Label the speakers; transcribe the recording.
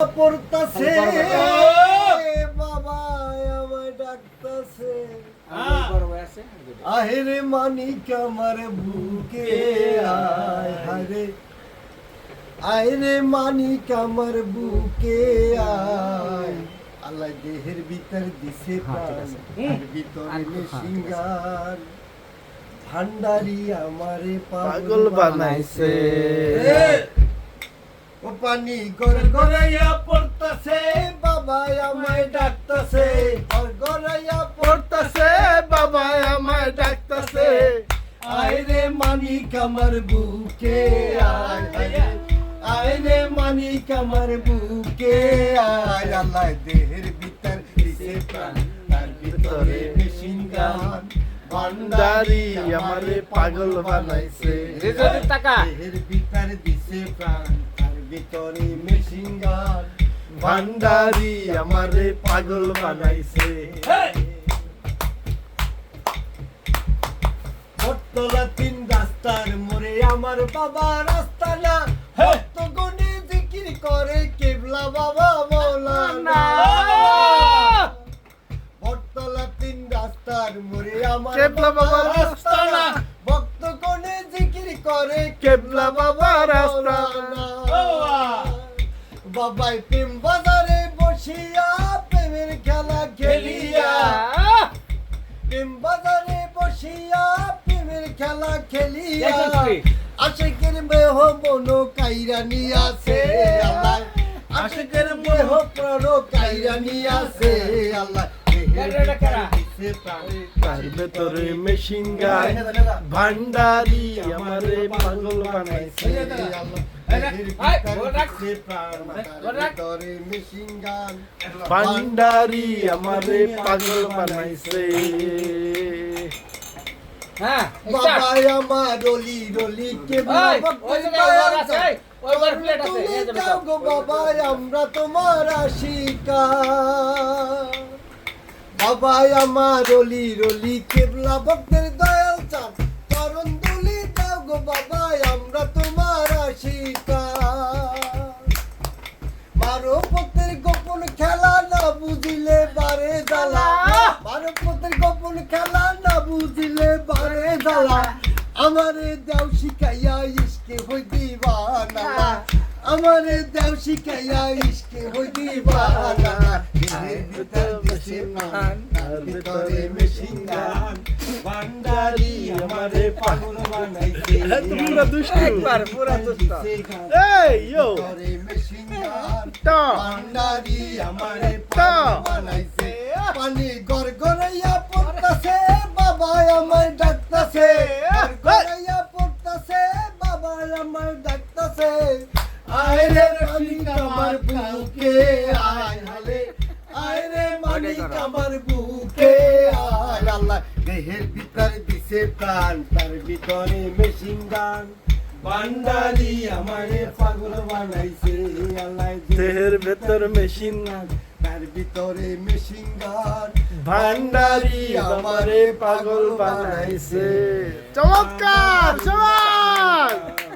Speaker 1: পড়তাছে বাবা আমায় ডাকতাছে আহেরে মানিক আমার বুকে আয় হারে আহেরে মানিক আমার বুকে আয় আল্লাহ দেহের ভিতর দিছে প্রাণ তার ভিতরে সিঙ্গার ভান্ডারি আমারে পাগল বানাইছে ও পানি গড় গড়াইয়া পড়তাছে বাবা আমায় ডাকতাছে গড়াইয়া পড়তাছে বাবা আমায় ডাকতাছে আয় রে মানিক আমার বুকে আয় রে মানিক আমার বুকে আয় আল্লাহ দেহের ভিতর দিছে প্রাণ তার ভিতরে সিঙ্গার ভান্ডারি আমারে পাগল বানাইছে দেহের ভিতর দিছে প্রাণ ভিতরে মেশিনগান ভান্ডারি আমারে পাগল বানাইছে বটতলা তিন রাস্তার মোড়ে আমার বাবা রাস্তা না ভক্ত গণে জিকির করে কেবলা বাবা মৌলানা বটতলা তিন রাস্তার মোড়ে আমার কেবলা বাবা রাস্তা না ভক্ত গণে জিকির করে কেবলা বাবা রাস্তা না বাবাই প্রেম বাজারে বসিয়া প্রেমের খেলা খেলিয়া প্রেম বাজারে বসিয়া প্রেমের খেলা খেলিয়া আশিকের মেহ মন কাইরা নিয়াছে আল্লাহ আশিকের মেহ প্রাণ কাইরা নিয়াছে আল্লাহ তার ভেতরে মেশিন গান ভান্ডারি আমারে পাগল বানাইছে ভান্ডারি আমারে পাগল বানাইছে বাবা আমার রলি রলি কে বাবা আমরা তোমার আশিকা বাবা আমার রলি রলি কেবলা ভক্তের দয়াল চাঁদ চরণ দুলি দাও গো বাবা আমরা তোমার আশিকা মারো ভক্তের গোপন খেলা না বুঝিলে বারে জ্বালা মারো ভক্তের গোপন খেলা না বুঝিলে বারে জ্বালা আমারে দেও শিখাইয়া ইশকে হই দিবানা আমারে দেও শিখাইয়া ইশকে হই দিবানা ভিতরে মেশিন গান ভান্ডারি আমারে পাগল বানাইছে পুরা দুষ্ট একবার পুরা দুষ্ট এই ইয়ো ভিতরে মেশিন গান ভান্ডারি আমারে পাগল বানাইছে পানি গড় গড়াইয়া পড়তাছে বাবা আমায় ডাকতাছে গড়াইয়া পড়তাছে বাবা আমায় ডাকতাছে আয় রে মানিক আমার বুকে আয় হালে আয় রে মানিক আমার বুকে আয় আল্লাহ দেহের ভিতর দিছে প্রাণ তার ভিতরে মেশিন গান ভান্ডারি আমারে পাগল বানাইছে আল্লাহ দেহের ভিতর মেশিন গান তার ভিতরে মেশিন গান ভান্ডারি আমারে পাগল বানাইছে চমৎকার চমৎকার